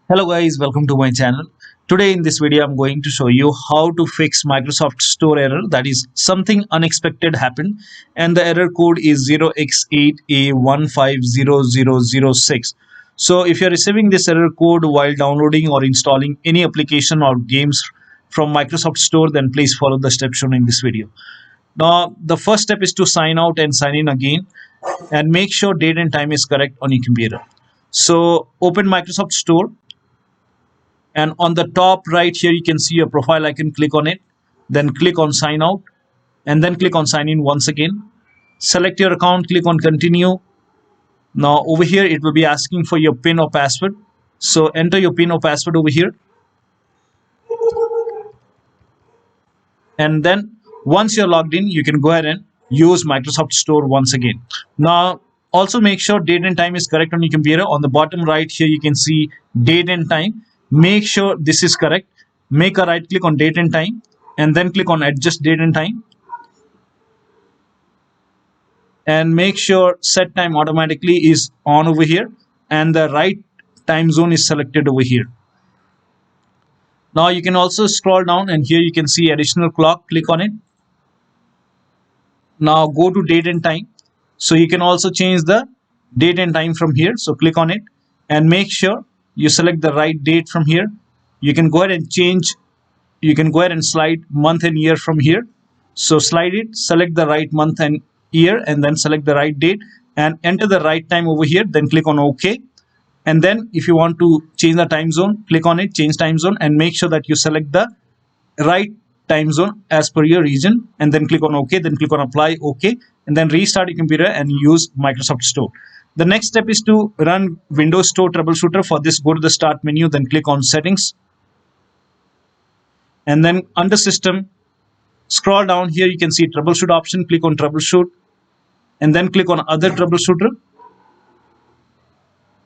Hello guys, welcome to my channel. Today in this video I'm going to show you how to fix Microsoft Store error, that is something unexpected happened and the error code is 0x8A150006. So if you're receiving this error code while downloading or installing any application or games from Microsoft Store, then please follow the steps shown in this video. Now the first step is to sign out and sign in again and make sure date and time is correct on your computer. So open Microsoft Store. And on the top right here, you can see a profile icon. Click on it, then click on sign out, and then click on sign in once again. Select your account, click on continue. Now over here, it will be asking for your PIN or password. So enter your PIN or password over here. And then once you're logged in, you can go ahead and use Microsoft Store once again. Now also make sure date and time is correct on your computer. On the bottom right here, you can see date and time. Make sure this is correct. Make a right click on date and time and then click on adjust date and time, and make sure set time automatically is on over here and the right time zone is selected over here. Now you can also scroll down and here you can see additional clock. Click on it. Now go to date and time. So you can also change the date and time from here. So click on it and make sure you select the right date from here. You can go ahead and change, you can go ahead and slide month and year from here. So slide it, select the right month and year and then select the right date and enter the right time over here. Then click on OK. And then if you want to change the time zone, click on it, change time zone, and make sure that you select the right time zone as per your region and then click on OK. Then click on apply, OK, and then restart your computer and use Microsoft Store. The next step is to run Windows Store Troubleshooter. For this, go to the start menu, then click on settings. And then under system, scroll down here, you can see troubleshoot option. Click on troubleshoot and then click on other troubleshooter.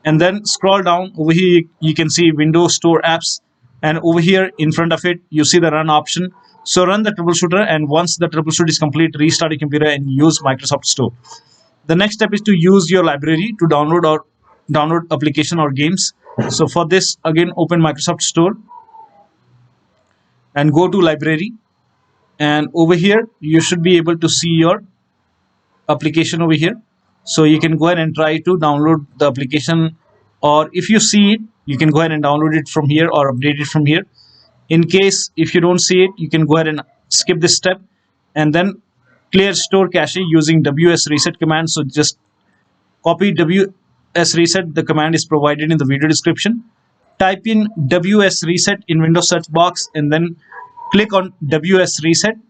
And then scroll down over here, you can see Windows Store apps. And over here in front of it, you see the run option. So run the troubleshooter, and once the troubleshoot is complete, restart your computer and use Microsoft Store. The next step is to use your library to download application or games. So for this, again, open Microsoft Store and go to library. And over here, you should be able to see your application over here. So you can go ahead and try to download the application, or if you see it, you can go ahead and download it from here or update it from here. In case if you don't see it, you can go ahead and skip this step and then clear store cache using wsreset command. So just copy wsreset. The command is provided in the video description. Type in wsreset in Windows search box and then click on wsreset.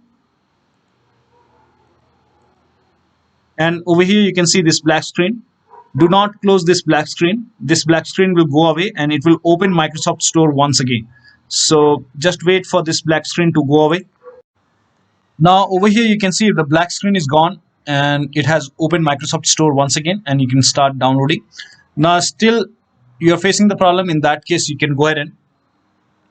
And over here you can see this black screen. Do not close this black screen. This black screen will go away and it will open Microsoft Store once again. So just wait for this black screen to go away. Now over here you can see the black screen is gone and it has opened Microsoft Store once again and you can start downloading. Now still you're facing the problem. In that case, you can go ahead and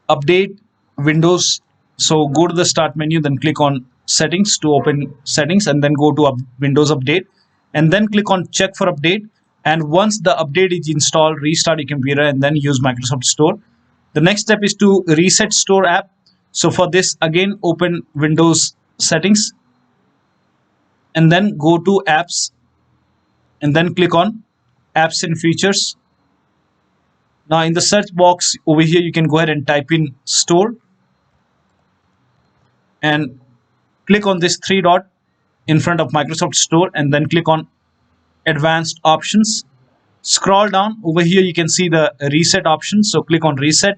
update Windows. So go to the start menu, then click on settings to open settings and then go to Windows Update and then click on check for update. And once the update is installed, restart your computer and then use Microsoft Store. The next step is to reset Store app. So for this, again, open Windows settings and then go to apps and then click on apps and features. Now in the search box over here, you can go ahead and type in store and click on this three dot in front of Microsoft Store and then click on advanced options. Scroll down over here, you can see the reset option. So click on reset,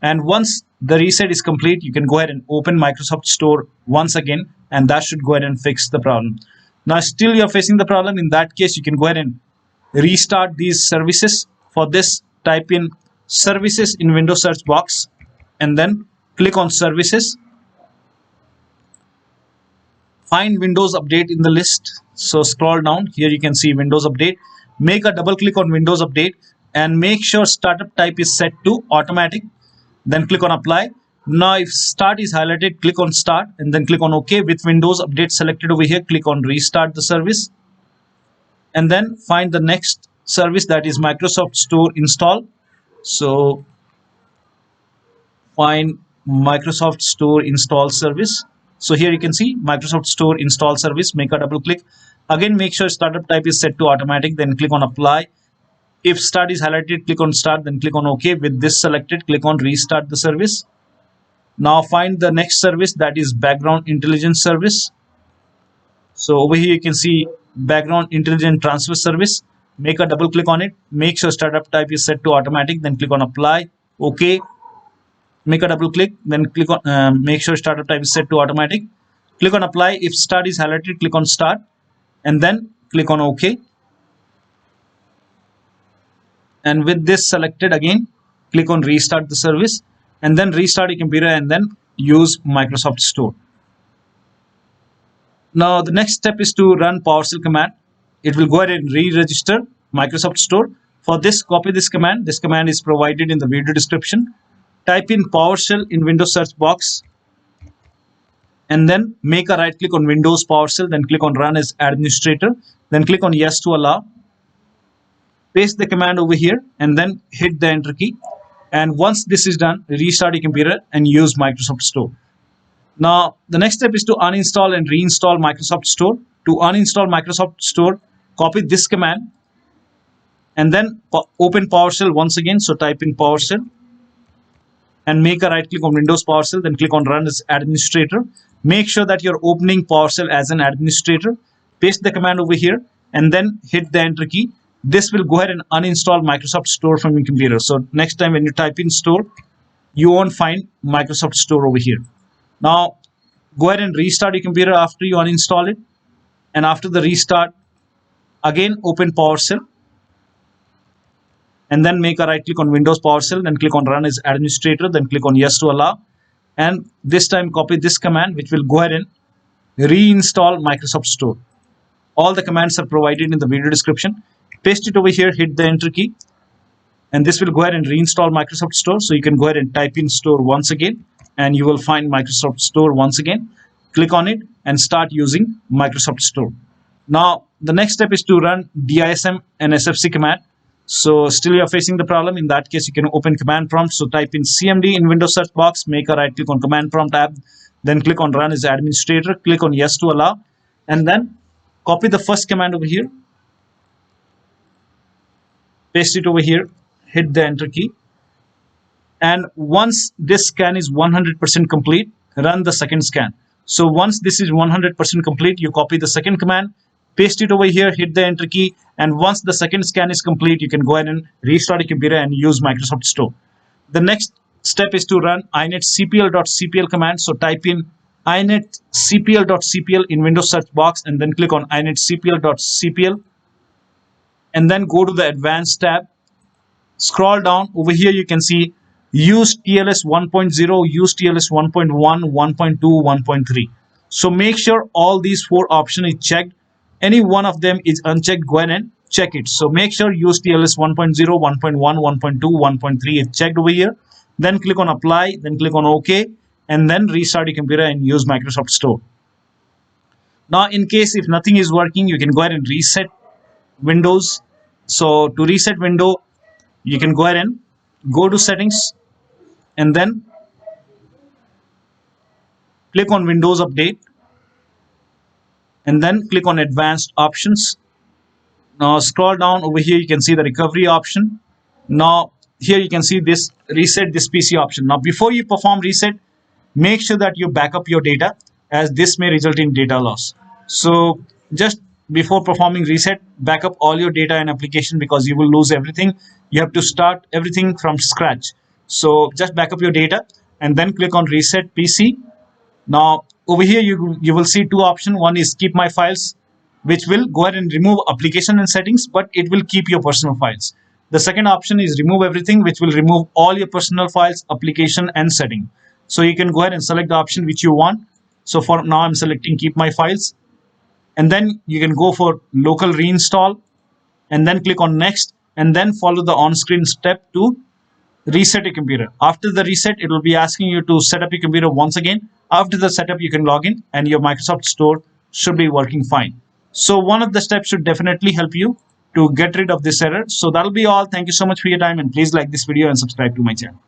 and once the reset is complete, you can go ahead and open Microsoft Store once again and that should go ahead and fix the problem. Now still you're facing the problem. In that case, you can go ahead and restart these services. For this, type in services in Windows search box and then click on services. Find Windows Update in the list. So scroll down here, you can see Windows Update. Make a double click on Windows Update and make sure startup type is set to automatic. Then click on apply. Now if start is highlighted, click on start and then click on OK. With Windows Update selected over here, click on restart the service and then find the next service, that is Microsoft Store install. So find Microsoft Store install service. So here you can see Microsoft Store install service. Make a double click. Again, make sure startup type is set to automatic. Then click on apply. If start is highlighted, click on start. Then click on OK. With this selected, click on restart the service. Now find the next service, that is background intelligence service. So over here you can see background intelligent transfer service. Make a double click on it. Make sure startup type is set to automatic. Then click on apply. OK. Make a double click. Then click on make sure startup type is set to automatic. Click on apply. If start is highlighted, click on start. And then click on OK. And with this selected, again click on restart the service. And then restart your computer and then use Microsoft Store. Now the next step is to run PowerShell command. It will go ahead and re-register Microsoft Store. For this, copy this command. This command is provided in the video description. Type in PowerShell in Windows search box. And then make a right click on Windows PowerShell. Then click on Run as Administrator. Then click on Yes to allow. Paste the command over here and then hit the Enter key. And once this is done, restart your computer and use Microsoft Store. Now, the next step is to uninstall and reinstall Microsoft Store. To uninstall Microsoft Store, copy this command and then open PowerShell once again. So type in PowerShell and make a right click on Windows PowerShell. Then click on Run as Administrator. Make sure that you're opening PowerShell as an administrator. Paste the command over here and then hit the Enter key. This will go ahead and uninstall Microsoft Store from your computer. So next time when you type in Store, you won't find Microsoft Store over here. Now go ahead and restart your computer after you uninstall it. And after the restart, again open PowerShell. And then make a right click on Windows PowerShell. Then click on Run as Administrator. Then click on Yes to allow. And this time copy this command, which will go ahead and reinstall Microsoft Store. All the commands are provided in the video description. Paste it over here, hit the Enter key. And this will go ahead and reinstall Microsoft Store. So you can go ahead and type in Store once again. And you will find Microsoft Store once again. Click on it and start using Microsoft Store. Now, the next step is to run DISM and SFC command. So still you're facing the problem. In that case, you can open command prompt. So type in CMD in Windows search box. Make a right click on command prompt tab. Then click on Run as Administrator. Click on Yes to allow. And then copy the first command over here. Paste it over here. Hit the Enter key. And once this scan is 100% complete, run the second scan. So once this is 100% complete, you copy the second command, paste it over here, hit the Enter key. And once the second scan is complete, you can go ahead and restart your computer and use Microsoft Store. The next step is to run inetcpl.cpl command. So type in inetcpl.cpl in Windows search box and then click on inetcpl.cpl. And then go to the Advanced tab. Scroll down. Over here you can see Use TLS 1.0, Use TLS 1.1, 1.2, 1.3. So make sure all these four options is checked. Any one of them is unchecked, go ahead and check it. So make sure Use TLS 1.0, 1.1, 1.2, 1.3 is checked over here. Then click on Apply, then click on OK, and then restart your computer and use Microsoft Store. Now, in case if nothing is working, you can go ahead and reset Windows. So to reset window, you can go ahead and go to Settings and then click on Windows Update and then click on Advanced Options. Now scroll down. Over here you can see the recovery option. Now here you can see this reset this PC option. Now before you perform reset, make sure that you back up your data, as this may result in data loss. So just before performing reset, back up all your data and application, because you will lose everything. You have to start everything from scratch. So just back up your data and then click on Reset PC. Now over here you will see two options. One is Keep My Files, which will go ahead and remove application and settings, but it will keep your personal files. The second option is Remove Everything, which will remove all your personal files, application and setting. So you can go ahead and select the option which you want. So for now I'm selecting Keep My Files. And then you can go for Local Reinstall and then click on Next and then follow the on-screen step to reset your computer. After the reset, it will be asking you to set up your computer once again. After the setup, you can log in and your Microsoft Store should be working fine. So one of the steps should definitely help you. to get rid of this error. So that'll be all. Thank you so much for your time, and please like this video and subscribe to my channel.